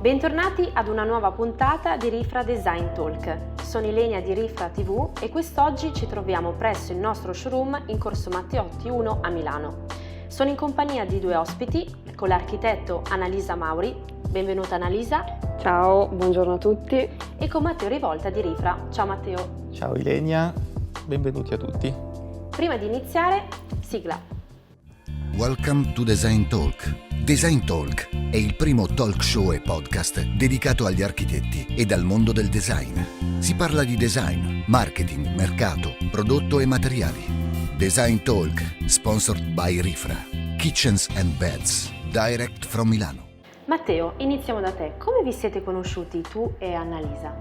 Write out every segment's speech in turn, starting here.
Bentornati ad una nuova puntata di Rifra Design Talk. Sono Ilenia di Rifra TV e quest'oggi ci troviamo presso il nostro showroom in Corso Matteotti 1 a Milano. Sono in compagnia di due ospiti, con l'architetto Annalisa Mauri. Benvenuta Annalisa. Ciao, buongiorno a tutti. E con Matteo Rivolta di Rifra. Ciao Matteo. Ciao Ilenia, benvenuti a tutti. Prima di iniziare, sigla. Welcome to Design Talk. Design Talk è il primo talk show e podcast dedicato agli architetti e al mondo del design. Si parla di design, marketing, mercato, prodotto e materiali. Design Talk, sponsored by Rifra. Kitchens and Beds, direct from Milano. Matteo, iniziamo da te. Come vi siete conosciuti tu e Annalisa?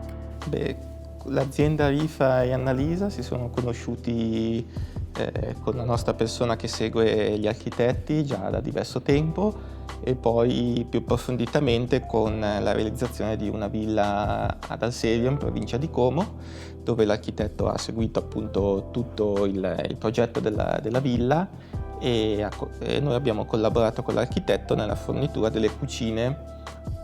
L'azienda Rifra e Annalisa si sono conosciuti con la nostra persona che segue gli architetti già da diverso tempo e poi più approfonditamente con la realizzazione di una villa ad Alserio in provincia di Como, dove l'architetto ha seguito appunto tutto il progetto della villa e noi abbiamo collaborato con l'architetto nella fornitura delle cucine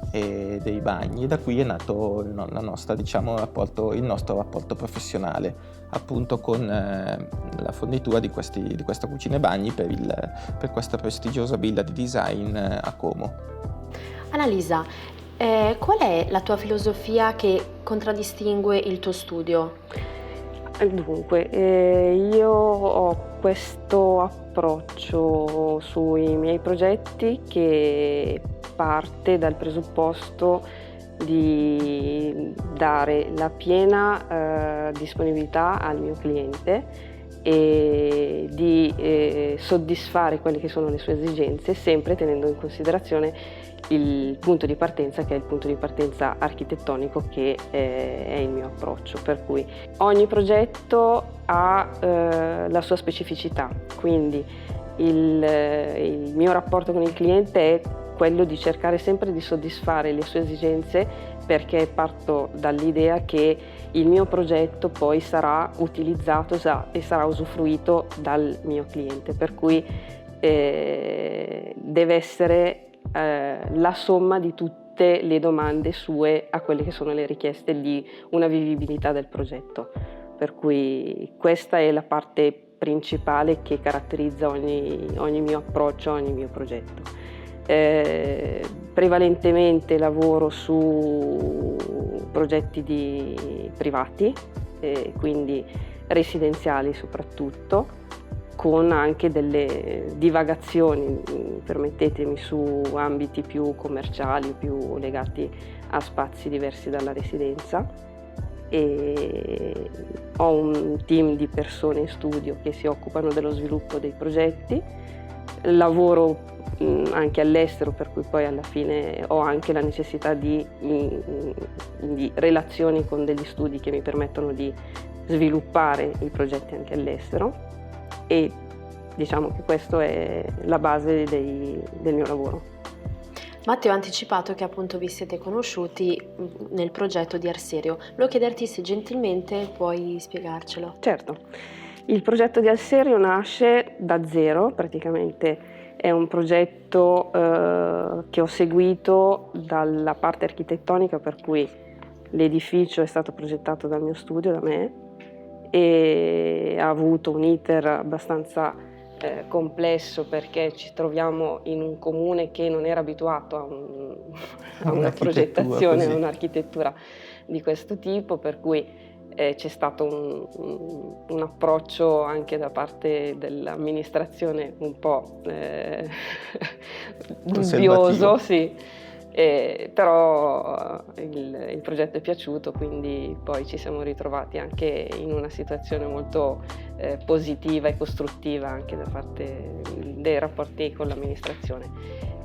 e dei bagni, e da qui è nato il nostro rapporto professionale, appunto con la fornitura di queste cucine e bagni per questa prestigiosa villa di design a Como. Annalisa, qual è la tua filosofia che contraddistingue il tuo studio? Dunque, io ho questo approccio sui miei progetti che parte dal presupposto di dare la piena disponibilità al mio cliente e di soddisfare quelle che sono le sue esigenze, sempre tenendo in considerazione il punto di partenza, che è il punto di partenza architettonico, che è il mio approccio. Per cui ogni progetto ha la sua specificità, quindi il mio rapporto con il cliente è quello di cercare sempre di soddisfare le sue esigenze, perché parto dall'idea che il mio progetto poi sarà utilizzato e sarà usufruito dal mio cliente, per cui deve essere la somma di tutte le domande sue a quelle che sono le richieste di una vivibilità del progetto. Per cui questa è la parte principale che caratterizza ogni mio approccio, ogni mio progetto. Prevalentemente lavoro su progetti privati, quindi residenziali soprattutto, con anche delle divagazioni, permettetemi, su ambiti più commerciali, più legati a spazi diversi dalla residenza. E ho un team di persone in studio che si occupano dello sviluppo dei progetti. Lavoro anche all'estero, per cui poi alla fine ho anche la necessità di relazioni con degli studi che mi permettono di sviluppare i progetti anche all'estero, e diciamo che questa è la base del mio lavoro. Matteo ha anticipato che appunto vi siete conosciuti nel progetto di Alserio. Volevo chiederti se gentilmente puoi spiegarcelo. Certo, il progetto di Alserio nasce da zero, praticamente è un progetto che ho seguito dalla parte architettonica, per cui l'edificio è stato progettato dal mio studio, da me, e ha avuto un iter abbastanza complesso, perché ci troviamo in un comune che non era abituato a una progettazione, a un'architettura di questo tipo, per cui c'è stato un approccio anche da parte dell'amministrazione un po' dubbioso, sì. Però il progetto è piaciuto, quindi poi ci siamo ritrovati anche in una situazione molto positiva e costruttiva anche da parte dei rapporti con l'amministrazione.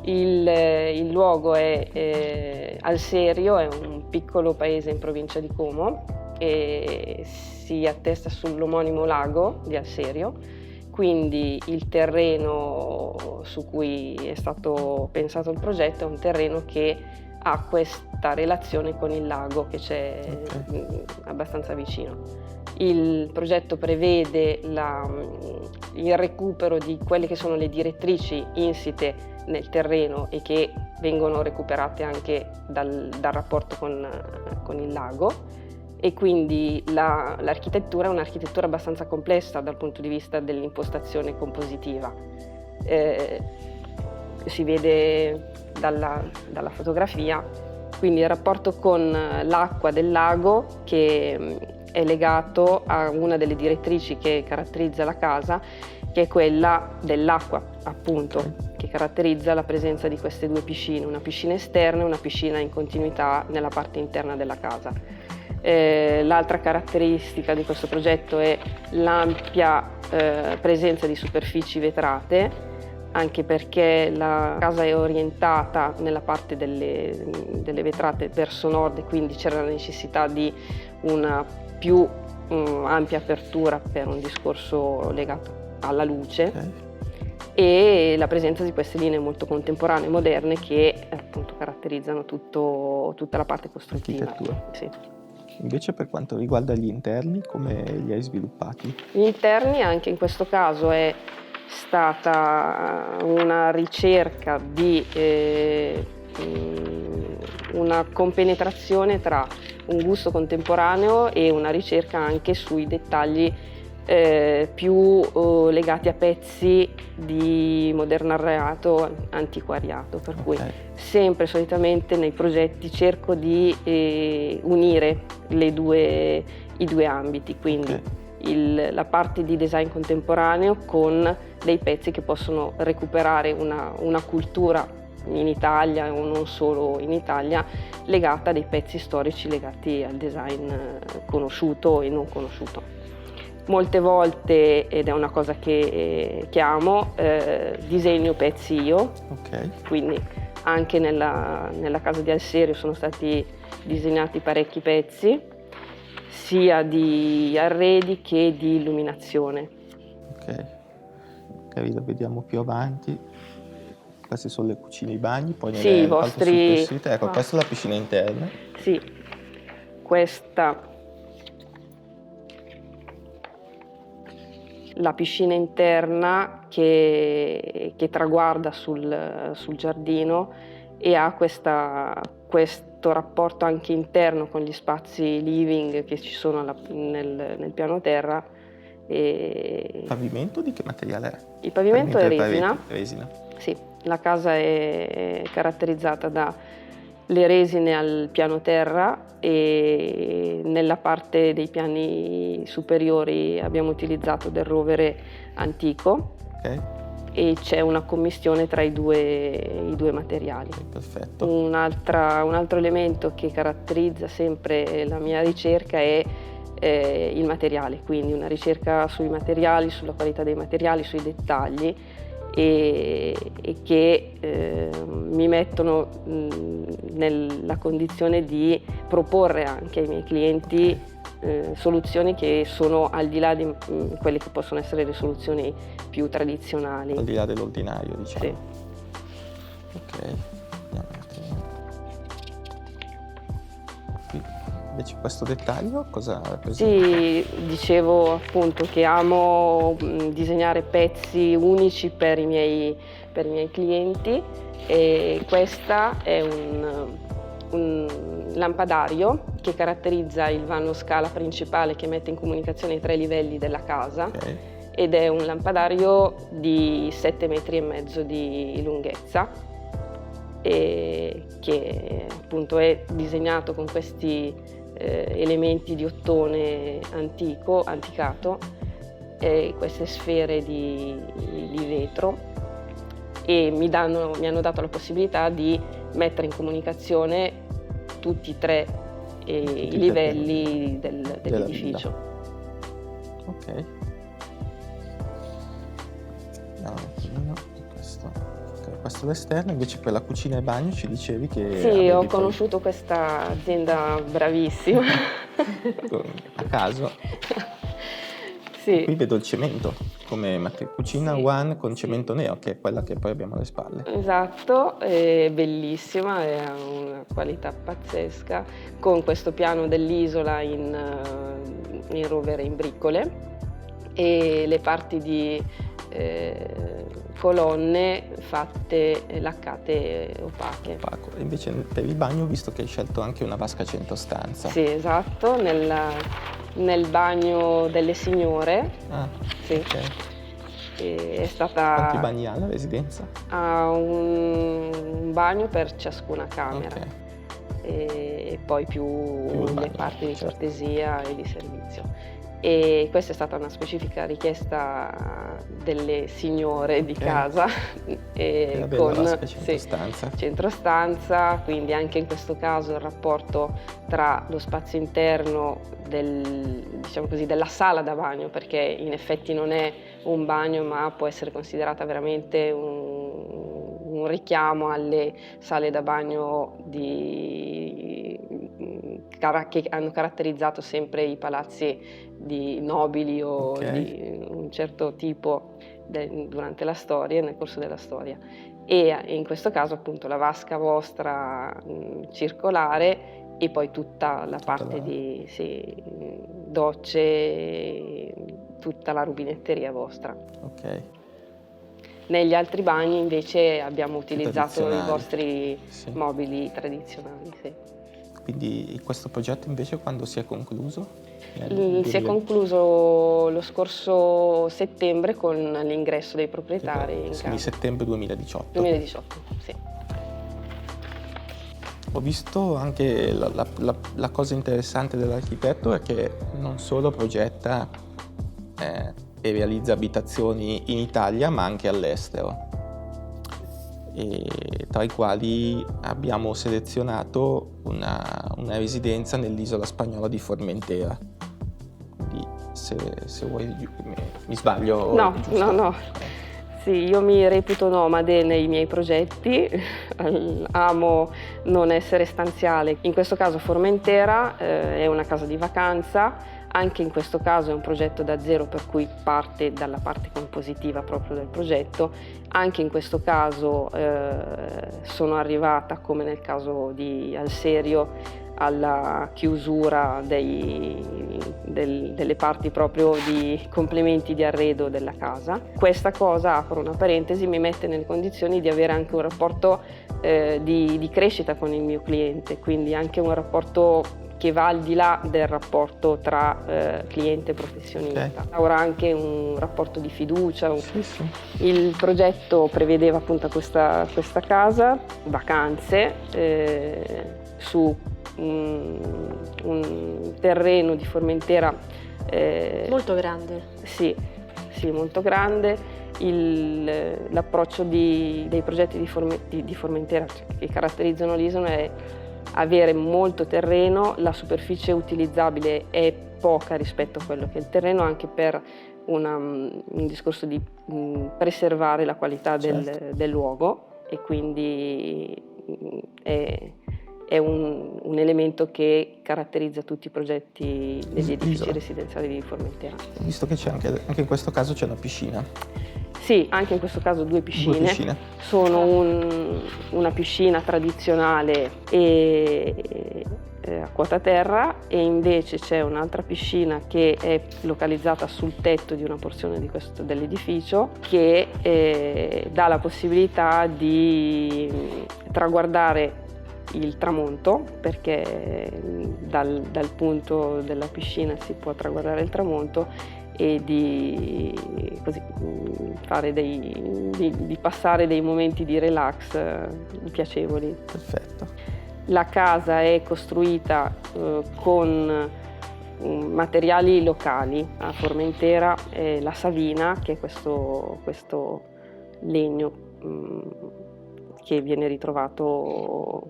Il luogo è Alserio, è un piccolo paese in provincia di Como e si attesta sull'omonimo lago di Alserio, quindi il terreno su cui è stato pensato il progetto è un terreno che ha questa relazione con il lago che c'è abbastanza vicino. Il progetto prevede il recupero di quelle che sono le direttrici insite nel terreno e che vengono recuperate anche dal rapporto con il lago, e quindi l'architettura è un'architettura abbastanza complessa dal punto di vista dell'impostazione compositiva. Si vede dalla fotografia, quindi il rapporto con l'acqua del lago, che è legato a una delle direttrici che caratterizza la casa, che è quella dell'acqua, appunto, che caratterizza la presenza di queste due piscine, una piscina esterna e una piscina in continuità nella parte interna della casa. L'altra caratteristica di questo progetto è l'ampia presenza di superfici vetrate, anche perché la casa è orientata nella parte delle vetrate verso nord, e quindi c'era la necessità di una più ampia apertura per un discorso legato alla luce, e la presenza di queste linee molto contemporanee, moderne, che appunto caratterizzano tutta la parte costruttiva. Sì. Invece per quanto riguarda gli interni, come li hai sviluppati? Gli interni, anche in questo caso, è stata una ricerca di una compenetrazione tra un gusto contemporaneo e una ricerca anche sui dettagli più legati a pezzi di moderno arreato, antiquariato, per cui sempre solitamente nei progetti cerco di unire i due ambiti, quindi la parte di design contemporaneo con dei pezzi che possono recuperare una cultura in Italia, o non solo in Italia, legata a dei pezzi storici legati al design conosciuto e non conosciuto. Molte volte, ed è una cosa che amo, disegno pezzi io, quindi anche nella casa di Alserio sono stati disegnati parecchi pezzi, sia di arredi che di illuminazione. Lo vediamo più avanti. Queste sono le cucine e i bagni, poi i vostri... Ecco, questa è la piscina interna. Sì, questa... La piscina interna che traguarda sul giardino e ha questo rapporto anche interno con gli spazi living che ci sono nel piano terra. Il pavimento di che materiale è? Il pavimento è resina. Resina. Sì, la casa è caratterizzata dalle resine al piano terra, e nella parte dei piani superiori abbiamo utilizzato del rovere antico, e c'è una commistione tra i due materiali. Perfetto. Un altro elemento che caratterizza sempre la mia ricerca è il materiale, quindi una ricerca sui materiali, sulla qualità dei materiali, sui dettagli, e che mi mettono nella condizione di proporre anche ai miei clienti soluzioni che sono al di là di quelle che possono essere le soluzioni più tradizionali. Al di là dell'ordinario, diciamo. Sì. Invece questo dettaglio cosa rappresenta? Sì, dicevo appunto che amo disegnare pezzi unici per i miei clienti, e questa è un lampadario che caratterizza il vano scala principale che mette in comunicazione i 3 livelli della casa, ed è un lampadario di 7,5 metri di lunghezza, e che appunto è disegnato con questi elementi di ottone anticato, e queste sfere di vetro, e mi hanno dato la possibilità di mettere in comunicazione tutti e 3 i livelli dell'edificio. Questo è l'esterno, invece per la cucina e bagno ci dicevi che... Sì, ho conosciuto questa azienda bravissima. A caso? Sì. Qui vedo il cemento come cucina one con cemento nero, che è quella che poi abbiamo alle spalle. Esatto, è bellissima, è una qualità pazzesca, con questo piano dell'isola in in rovere in bricole, e le parti di colonne fatte laccate opache. Opaco. E invece per il bagno ho visto che hai scelto anche una vasca centrostanza. Sì, esatto, nel bagno delle signore. Ah, Sì. ok. È stata... Quanti bagni ha la residenza? Ha un bagno per ciascuna camera. Ok. E poi più il le bagno, parti di certo. cortesia e di servizio. E questa è stata una specifica richiesta delle signore di casa, È una bella vasca centrostanza. centrostanza, quindi anche in questo caso il rapporto tra lo spazio interno diciamo così, della sala da bagno, perché in effetti non è un bagno ma può essere considerata veramente un richiamo alle sale da bagno che hanno caratterizzato sempre i palazzi di nobili o di un certo tipo durante la storia, nel corso della storia. E in questo caso appunto la vasca vostra circolare e poi tutta la parte di docce, tutta la rubinetteria vostra. Ok. Negli altri bagni invece abbiamo utilizzato i vostri Sì. mobili tradizionali. Sì. Quindi questo progetto invece quando si è concluso? Si è concluso lo scorso settembre con l'ingresso dei proprietari in Quindi casa. settembre 2018. 2018, sì. Ho visto anche la cosa interessante dell'architetto è che non solo progetta e realizza abitazioni in Italia ma anche all'estero, e tra i quali abbiamo selezionato una residenza nell'isola spagnola di Formentera. Quindi se vuoi mi sbaglio? No, giusto? no. Sì, io mi reputo nomade nei miei progetti, amo non essere stanziale. In questo caso Formentera è una casa di vacanza, anche in questo caso è un progetto da zero, per cui parte dalla parte compositiva proprio del progetto. Anche in questo caso sono arrivata, come nel caso di Alserio, alla chiusura delle parti proprio di complementi di arredo della casa. Questa cosa, apro una parentesi, mi mette nelle condizioni di avere anche un rapporto di crescita con il mio cliente, quindi anche un rapporto che va al di là del rapporto tra cliente e professionista. Ora anche un rapporto di fiducia. Sì. Il progetto prevedeva appunto questa casa, vacanze, su un terreno di Formentera molto grande. Sì, molto grande. L'approccio dei progetti di Formentera che caratterizzano l'isola è avere molto terreno, la superficie utilizzabile è poca rispetto a quello che è il terreno, anche per un discorso di preservare la qualità del luogo, e quindi è un elemento che caratterizza tutti i progetti degli edifici residenziali di Formentera. Visto che c'è anche in questo caso c'è una piscina. Sì, anche in questo caso due piscine. Sono una piscina tradizionale a quota terra, e invece c'è un'altra piscina che è localizzata sul tetto di una porzione dell'edificio, che dà la possibilità di traguardare il tramonto, perché dal punto della piscina si può traguardare il tramonto, e di passare dei momenti di relax piacevoli. Perfetto. La casa è costruita con materiali locali. A Formentera è la savina, che è questo legno che viene ritrovato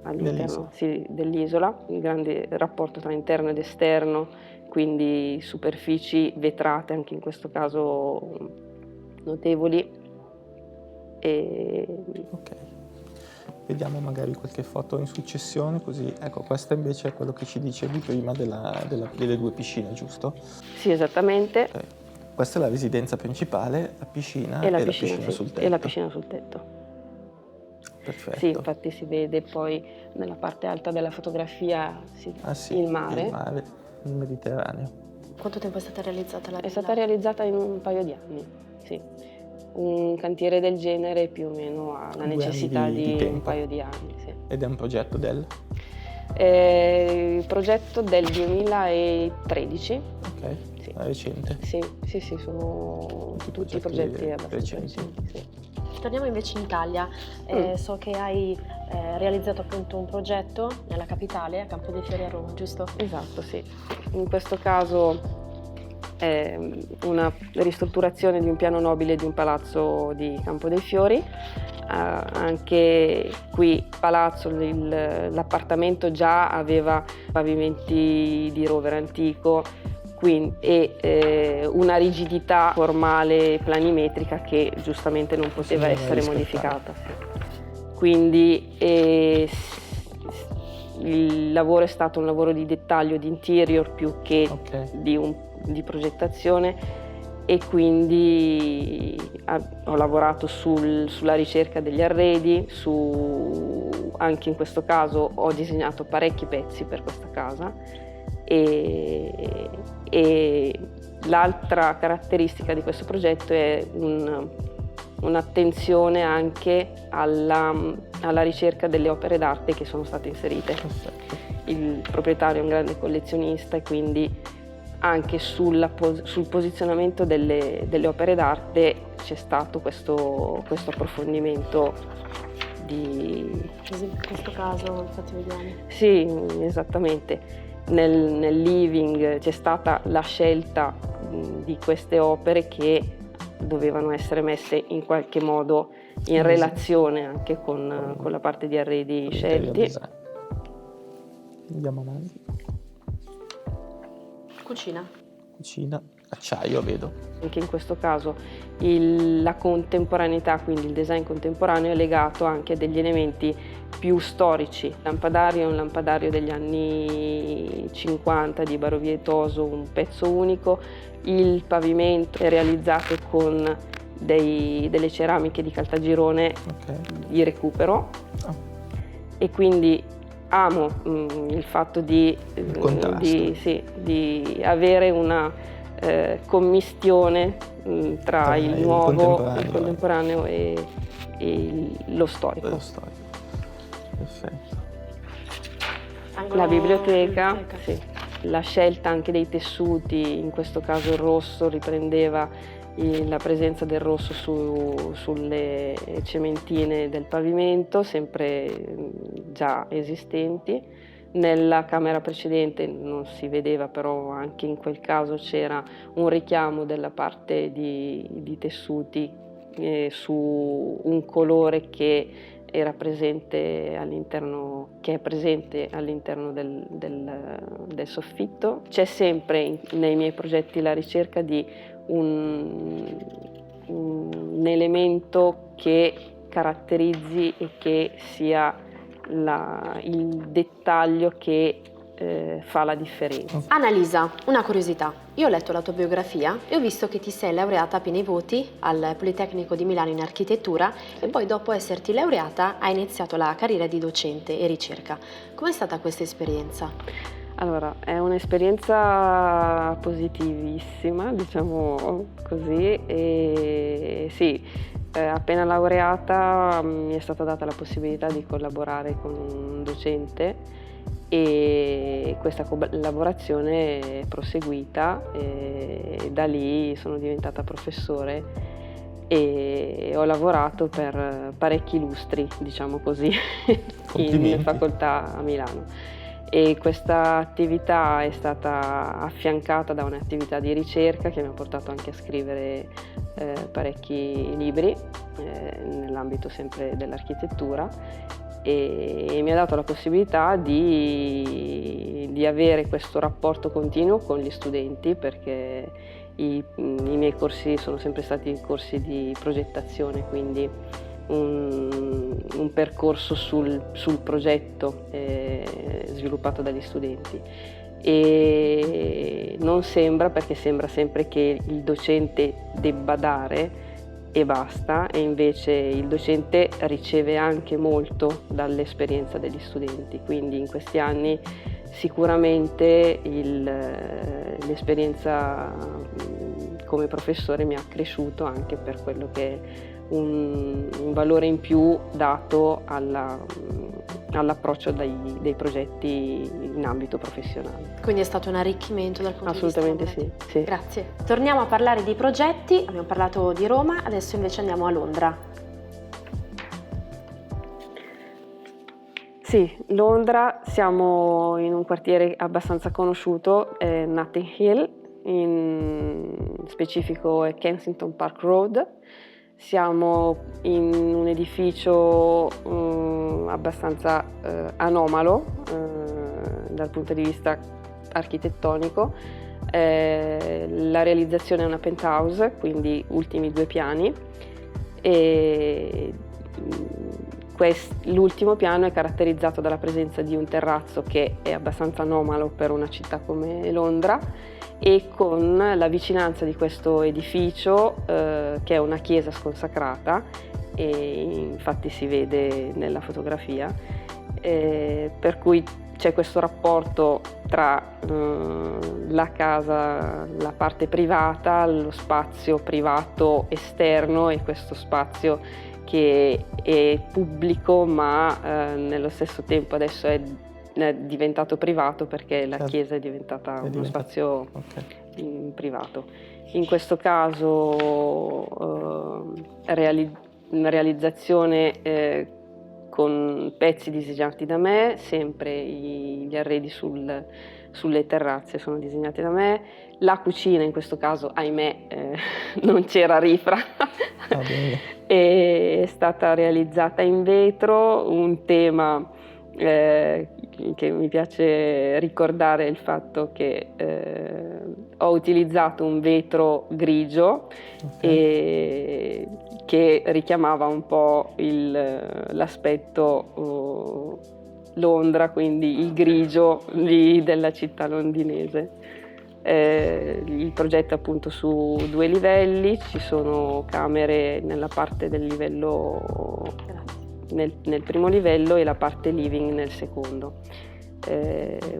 all'interno dell'isola. Il grande rapporto tra interno ed esterno, quindi superfici vetrate anche in questo caso notevoli. Ok, vediamo magari qualche foto in successione, così. Ecco, questa invece è quello che ci dicevi prima delle due piscine, giusto? Sì, esattamente. Okay. Questa è la residenza principale, la piscina e la piscina sul tetto. E la piscina sul tetto. Perfetto. Sì, infatti si vede poi nella parte alta della fotografia il mare. Il Mediterraneo. Quanto tempo è stata realizzata la È villa? stata realizzata in un paio di anni, sì. Un cantiere del genere più o meno ha la 2 anni necessità di di un tempo. paio di anni, sì. Ed è un progetto del? Il progetto del 2013. Ok, Sì. recente. Sì, sono tutti progetti abbastanza recenti. recenti, sì. Torniamo invece in Italia. So che hai realizzato appunto un progetto nella capitale, a Campo dei Fiori a Roma, giusto? Esatto, sì. In questo caso è una ristrutturazione di un piano nobile di un palazzo di Campo dei Fiori. Anche qui palazzo, l'appartamento già aveva pavimenti di rovere antico e una rigidità formale planimetrica che giustamente non poteva essere modificata. Quindi il lavoro è stato un lavoro di dettaglio, di interior più che di progettazione, e quindi ho lavorato sulla ricerca degli arredi, anche in questo caso ho disegnato parecchi pezzi per questa casa e l'altra caratteristica di questo progetto è un'attenzione anche alla ricerca delle opere d'arte che sono state inserite. Il proprietario è un grande collezionista e quindi anche sul posizionamento delle opere d'arte c'è stato questo approfondimento In questo caso, infatti, vediamo. Sì, esattamente. Nel living c'è stata la scelta di queste opere che dovevano essere messe in qualche modo in relazione anche con la parte di arredi scelti. Andiamo avanti. Cucina, acciaio vedo. Anche in questo caso la contemporaneità, quindi il design contemporaneo, è legato anche a degli elementi più storici. Il lampadario è un lampadario degli anni 50 di Barovietoso, un pezzo unico. Il pavimento è realizzato con delle ceramiche di Caltagirone di recupero e quindi amo il fatto di avere una commistione tra il nuovo, il contemporaneo e lo storico. Perfetto. La biblioteca, sì. La scelta anche dei tessuti, in questo caso il rosso riprendeva la presenza del rosso sulle cementine del pavimento, sempre già esistenti. Nella camera precedente non si vedeva, però anche in quel caso c'era un richiamo della parte di tessuti su un colore che era presente all'interno, che è presente all'interno del soffitto. C'è sempre nei miei progetti la ricerca di un elemento che caratterizzi e che sia il dettaglio che fa la differenza. Annalisa, una curiosità. Io ho letto la tua biografia e ho visto che ti sei laureata a pieni voti al Politecnico di Milano in architettura e poi dopo esserti laureata hai iniziato la carriera di docente e ricerca. Com'è stata questa esperienza? Allora, è un'esperienza positivissima, diciamo così, e sì, appena laureata mi è stata data la possibilità di collaborare con un docente e questa collaborazione è proseguita e da lì sono diventata professore e ho lavorato per parecchi lustri, diciamo così, in facoltà a Milano. E questa attività è stata affiancata da un'attività di ricerca che mi ha portato anche a scrivere parecchi libri nell'ambito sempre dell'architettura e mi ha dato la possibilità di avere questo rapporto continuo con gli studenti, perché i miei corsi sono sempre stati corsi di progettazione, quindi un percorso sul progetto sviluppato dagli studenti, e non sembra, perché sembra sempre che il docente debba dare e basta, e invece il docente riceve anche molto dall'esperienza degli studenti, quindi in questi anni sicuramente l'esperienza come professore mi ha cresciuto anche per quello che è un valore in più dato all'approccio dei progetti in ambito professionale. Quindi è stato un arricchimento dal punto Assolutamente di vista sì. Grazie. Torniamo a parlare di progetti, abbiamo parlato di Roma, adesso invece andiamo a Londra. Sì, Londra, siamo in un quartiere abbastanza conosciuto, Notting Hill, in specifico è Kensington Park Road. Siamo in un edificio abbastanza anomalo dal punto di vista architettonico. La realizzazione è una penthouse, quindi ultimi 2 piani, e l'ultimo piano è caratterizzato dalla presenza di un terrazzo che è abbastanza anomalo per una città come Londra, e con la vicinanza di questo edificio che è una chiesa sconsacrata, e infatti si vede nella fotografia, per cui c'è questo rapporto tra la casa, la parte privata, lo spazio privato esterno e questo spazio che è pubblico, ma nello stesso tempo adesso è diventato privato perché la chiesa è diventata uno spazio privato. In questo caso realizzazione con pezzi disegnati da me, sempre gli arredi sulle terrazze sono disegnati da me. La cucina in questo caso, ahimè, non c'era rifra, è stata realizzata in vetro. Un tema che mi piace ricordare è il fatto che ho utilizzato un vetro grigio che richiamava un po' l'aspetto Londra, quindi il grigio lì della città londinese. Il progetto è appunto su 2 livelli, ci sono camere nella parte del livello nel primo livello e la parte living nel secondo.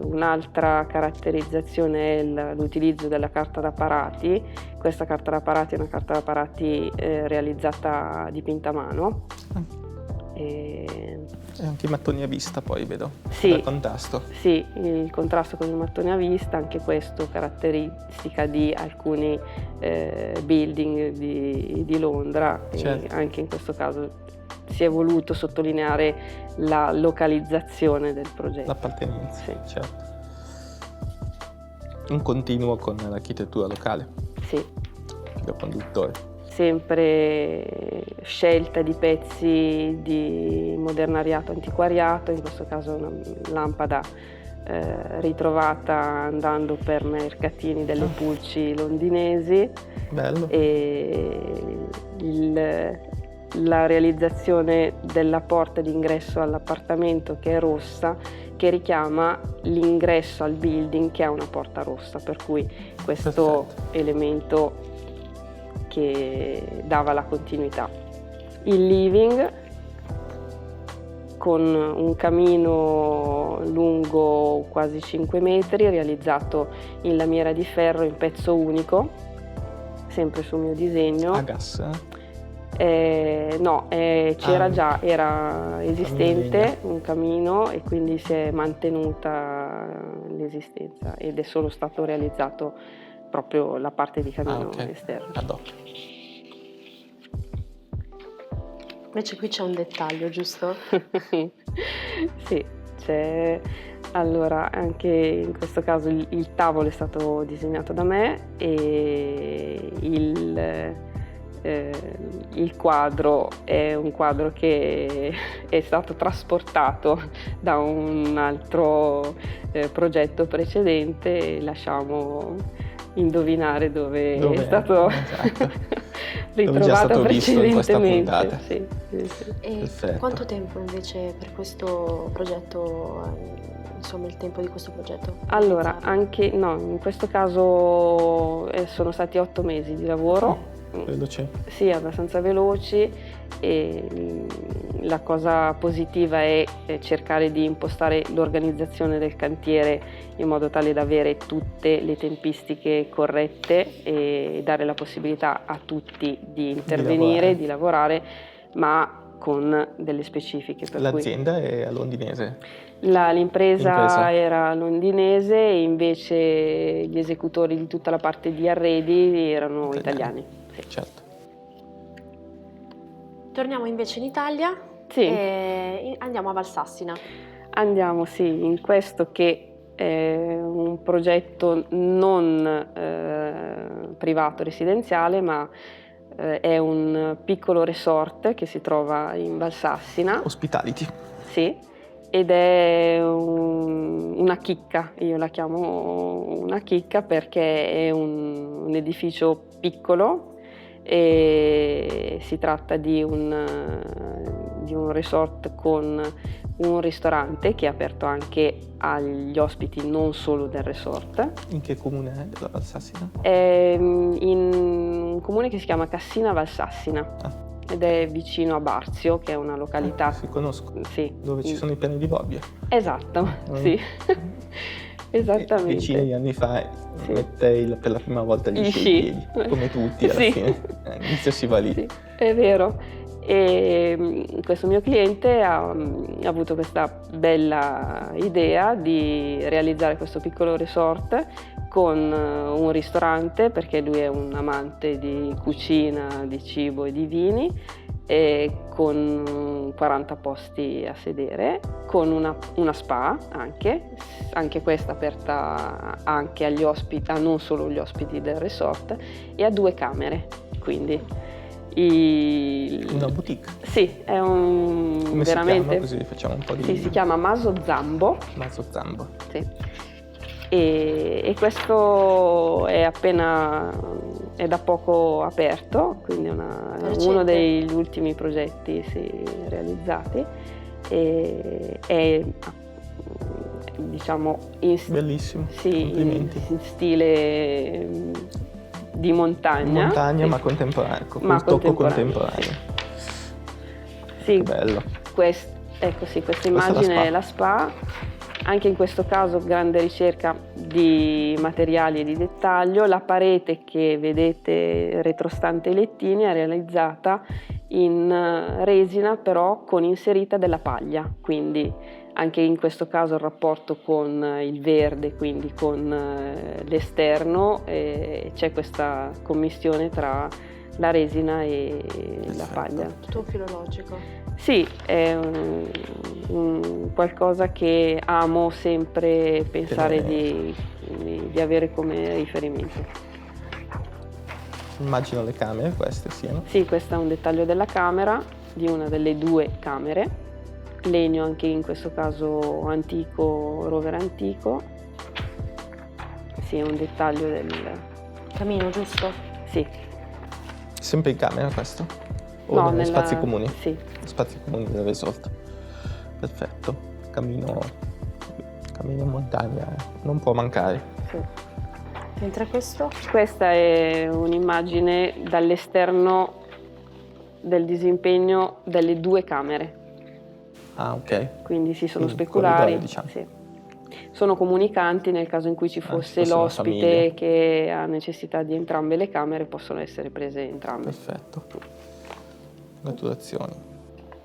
Un'altra caratterizzazione è l'utilizzo della carta da parati. Questa carta da parati è una carta da parati realizzata dipinta a mano. E anche i mattoni a vista, poi vedo, sì, dal contrasto. Sì, il contrasto con i mattoni a vista, anche questo caratteristica di alcuni building di Londra. Certo. E anche in questo caso si è voluto sottolineare la localizzazione del progetto. L'appartenenza, sì. Certo. In continuo con l'architettura locale. Sì. Filo conduttore. Sempre scelta di pezzi di modernariato, antiquariato, in questo caso una lampada ritrovata andando per mercatini delle pulci londinesi. Bello. E la realizzazione della porta d'ingresso all'appartamento, che è rossa, che richiama l'ingresso al building che ha una porta rossa, per cui questo elemento che dava la continuità. Il living con un camino lungo quasi 5 metri realizzato in lamiera di ferro in pezzo unico, sempre sul mio disegno. A gas? No, c'era già, era esistente un camino e quindi si è mantenuta l'esistenza ed è solo stato realizzato proprio la parte di camino esterno. Ad hoc. Invece qui c'è un dettaglio, giusto? Sì, c'è. Allora, anche in questo caso il tavolo è stato disegnato da me e il quadro è un quadro che è stato trasportato da un altro progetto precedente. Lasciamo indovinare dove è stato ritrovato precedentemente. Sì. E quanto tempo invece per questo progetto, insomma il tempo di questo progetto? Allora, in questo caso sono stati 8 mesi di lavoro. Veloce. Sì, abbastanza veloci. e la cosa positiva è cercare di impostare l'organizzazione del cantiere in modo tale da avere tutte le tempistiche corrette e dare la possibilità a tutti di intervenire, di lavorare, ma con delle specifiche. L'azienda è a londinese? L'impresa era londinese e invece gli esecutori di tutta la parte di arredi erano italiani. Sì. Certo. Torniamo invece in Italia e andiamo a Valsassina. Andiamo, sì, in questo che è un progetto non privato residenziale, ma è un piccolo resort che si trova in Valsassina. Hospitality. Sì, ed è una chicca, io la chiamo una chicca perché è un edificio piccolo e si tratta di un resort con un ristorante che è aperto anche agli ospiti non solo del resort. In che comune è della Valsassina? È in un comune che si chiama Cassina Valsassina ed è vicino a Barzio, che è una località. Sì, conosco. Sì. Dove ci sono i piani di Bobbio. Esatto, sì. Esattamente. Decine di anni fa mettei per la prima volta gli sci, come tutti alla fine. Inizio si va lì. Sì, è vero. E questo mio cliente ha avuto questa bella idea di realizzare questo piccolo resort con un ristorante, perché lui è un amante di cucina, di cibo e di vini, e con 40 posti a sedere, con una spa anche questa aperta anche agli ospiti, non solo gli ospiti del resort, e a 2 camere, quindi una boutique? Sì, è un come veramente. Si chiama? Così facciamo un po' di. Sì, si chiama Maso Zambo. Maso Zambo. Sì. E questo è da poco aperto, quindi uno degli ultimi progetti realizzati. E è diciamo bellissimo. Sì, complimenti. in stile di montagna, ma contemporaneo, con un tocco contemporaneo. Sì, che bello. Questa immagine è la spa. Anche in questo caso grande ricerca di materiali e di dettaglio. La parete che vedete retrostante i lettini è realizzata in resina, però con inserita della paglia, quindi anche in questo caso il rapporto con il verde, quindi con l'esterno, c'è questa commistione tra la resina e la paglia. Tutto filologico. Sì, è qualcosa che amo sempre pensare di avere come riferimento. Immagino le camere queste siano. Sì, questo è un dettaglio della camera, di una delle 2 camere. Legno anche in questo caso antico, rovere antico. Sì, è un dettaglio del camino, giusto? Sì. Sempre in camera questo? O no, negli spazi comuni? Sì. Spazi comuni del resort. Perfetto. Cammino in montagna, non può mancare. Sì. Mentre questo? Questa è un'immagine dall'esterno del disimpegno delle 2 camere. Ah, ok. Quindi sì, sono speculari. Corridoi, diciamo. Sì. Sono comunicanti nel caso in cui ci fosse l'ospite che ha necessità di entrambe le camere, possono essere prese entrambe. Perfetto. Gratulazioni.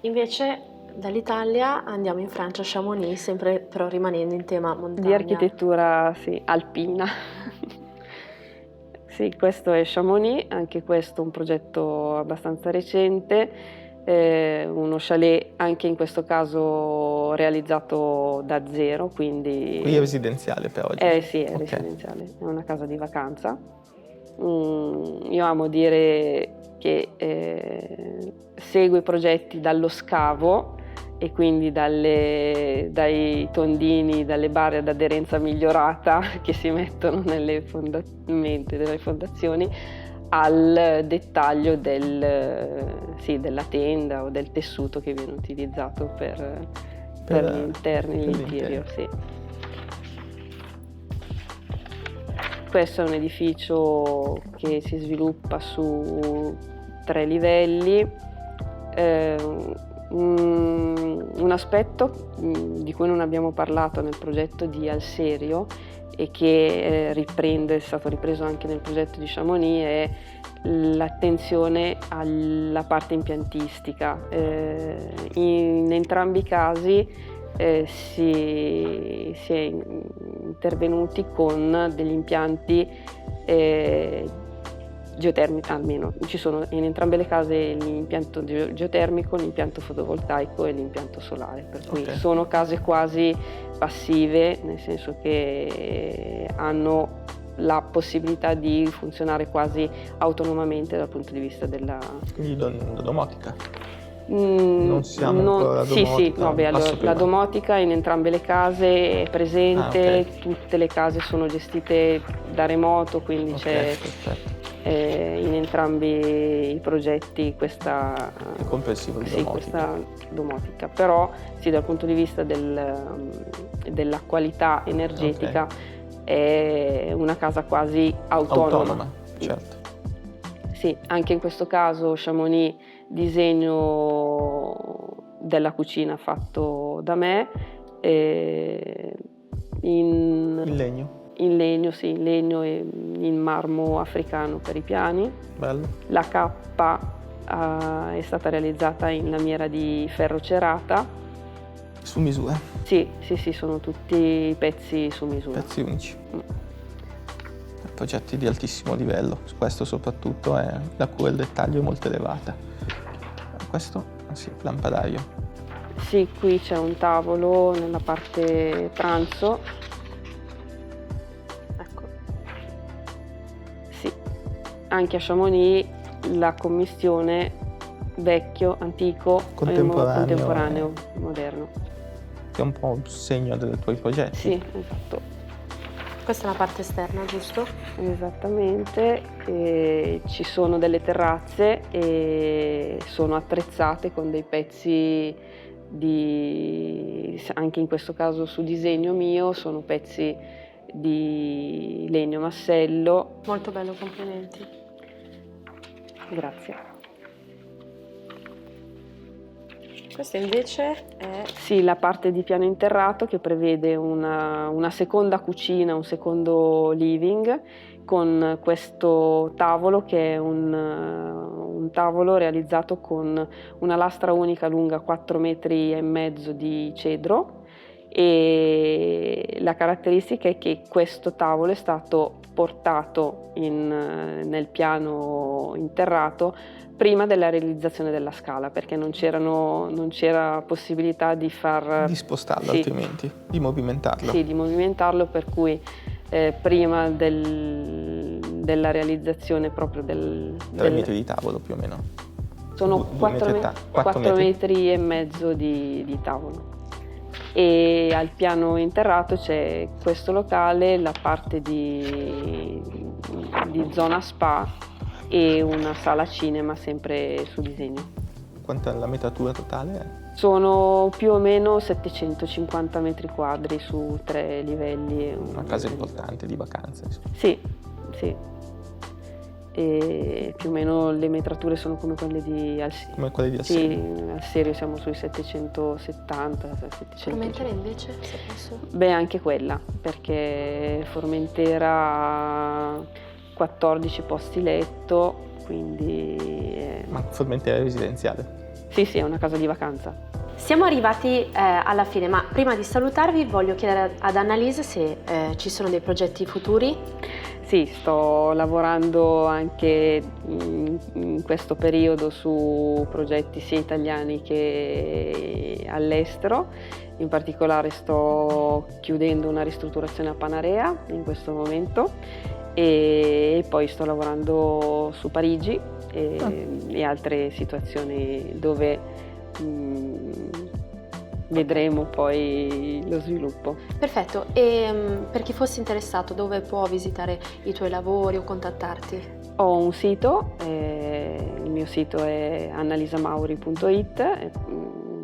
Invece dall'Italia andiamo in Francia, a Chamonix, sempre però rimanendo in tema montagna. Di architettura alpina. Sì, questo è Chamonix, anche questo un progetto abbastanza recente. Uno chalet anche in questo caso realizzato da zero, quindi. Qui è residenziale per oggi? Sì, è residenziale, è una casa di vacanza. Io amo dire che segue i progetti dallo scavo e quindi dai tondini, dalle barre ad aderenza migliorata che si mettono nelle fondazioni, al dettaglio della tenda o del tessuto che viene utilizzato per gli interni, l'interior. Sì. Questo è un edificio che si sviluppa su 3 livelli, un aspetto di cui non abbiamo parlato nel progetto di Alserio e che è stato ripreso anche nel progetto di Chamonix è l'attenzione alla parte impiantistica. In entrambi i casi si è intervenuti con degli impianti geotermici, almeno ci sono in entrambe le case l'impianto geotermico, l'impianto fotovoltaico e l'impianto solare, per cui sono case quasi passive, nel senso che hanno la possibilità di funzionare quasi autonomamente dal punto di vista della... Quindi la domotica? Non siamo ancora la domotica? Sì, la domotica in entrambe le case è presente, tutte le case sono gestite da remoto, quindi c'è in entrambi i progetti questa... È comprensivo di domotica. Questa domotica, però sì, dal punto di vista della qualità energetica è una casa quasi autonoma. Certo. Sì, anche in questo caso Chamonix, disegno della cucina fatto da me, in legno. In legno, sì, in legno e in marmo africano per i piani. Bello. La cappa è stata realizzata in lamiera di ferro cerata. Su misura? Sì, sono tutti pezzi su misura. Pezzi unici. Progetti di altissimo livello, questo soprattutto è la cura del dettaglio è molto elevata. Questo, sì, lampadario. Sì, qui c'è un tavolo nella parte pranzo. Ecco. Sì, anche a Chamonix la commistione vecchio, antico, contemporaneo, moderno. Che è un po' un segno dei tuoi progetti. Sì, esatto. Questa è la parte esterna, giusto? Esattamente, ci sono delle terrazze e sono attrezzate con dei pezzi anche in questo caso su disegno mio, sono pezzi di legno massello. Molto bello, complimenti. Grazie. Questa invece è... Sì, la parte di piano interrato che prevede una seconda cucina, un secondo living, con questo tavolo che è un tavolo realizzato con una lastra unica lunga 4,5 metri di cedro, e la caratteristica è che questo tavolo è stato portato nel piano interrato prima della realizzazione della scala, perché non c'era possibilità di spostarlo, altrimenti, di movimentarlo. Sì, di movimentarlo, per cui prima della realizzazione proprio 3 metri di tavolo più o meno. Sono 4,5 metri di tavolo. E al piano interrato c'è questo locale, la parte di zona spa e una sala cinema sempre su disegno. Quanta è la metratura totale? Sono più o meno 750 metri quadri su 3 livelli. Una casa importante di vacanze. Sì. E più o meno le metrature sono come quelle di Alserio. Come quelle di Alserio? Sì, Alserio siamo sui 770, 700. Formentera invece, se posso? Beh, anche quella, perché Formentera ha 14 posti letto, quindi... Ma Formentera è residenziale? Sì, è una casa di vacanza. Siamo arrivati alla fine, ma prima di salutarvi voglio chiedere ad Annalise se ci sono dei progetti futuri. Sì, sto lavorando anche in questo periodo su progetti sia italiani che all'estero. In particolare sto chiudendo una ristrutturazione a Panarea in questo momento e poi sto lavorando su Parigi e altre situazioni dove vedremo poi lo sviluppo. Perfetto, e per chi fosse interessato dove può visitare i tuoi lavori o contattarti? Ho un sito, il mio sito è annalisamauri.it,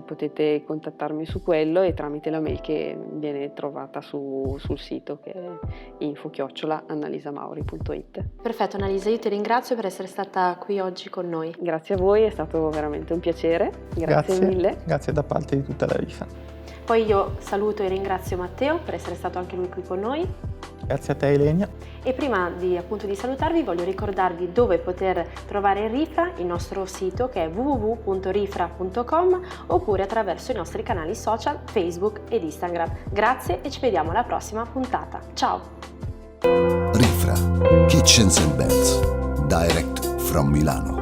potete contattarmi su quello e tramite la mail che viene trovata sul sito, che è info@annalisamauri.it. Perfetto Annalisa, io ti ringrazio per essere stata qui oggi con noi. Grazie a voi, è stato veramente un piacere, grazie mille. Grazie da parte di tutta la Rifa. Poi io saluto e ringrazio Matteo per essere stato anche lui qui con noi. Grazie a te Ilenia. E prima di salutarvi voglio ricordarvi dove poter trovare Rifra, il nostro sito che è www.rifra.com, oppure attraverso i nostri canali social Facebook ed Instagram. Grazie e ci vediamo alla prossima puntata. Ciao! Rifra, Kitchens and Beds, direct from Milano.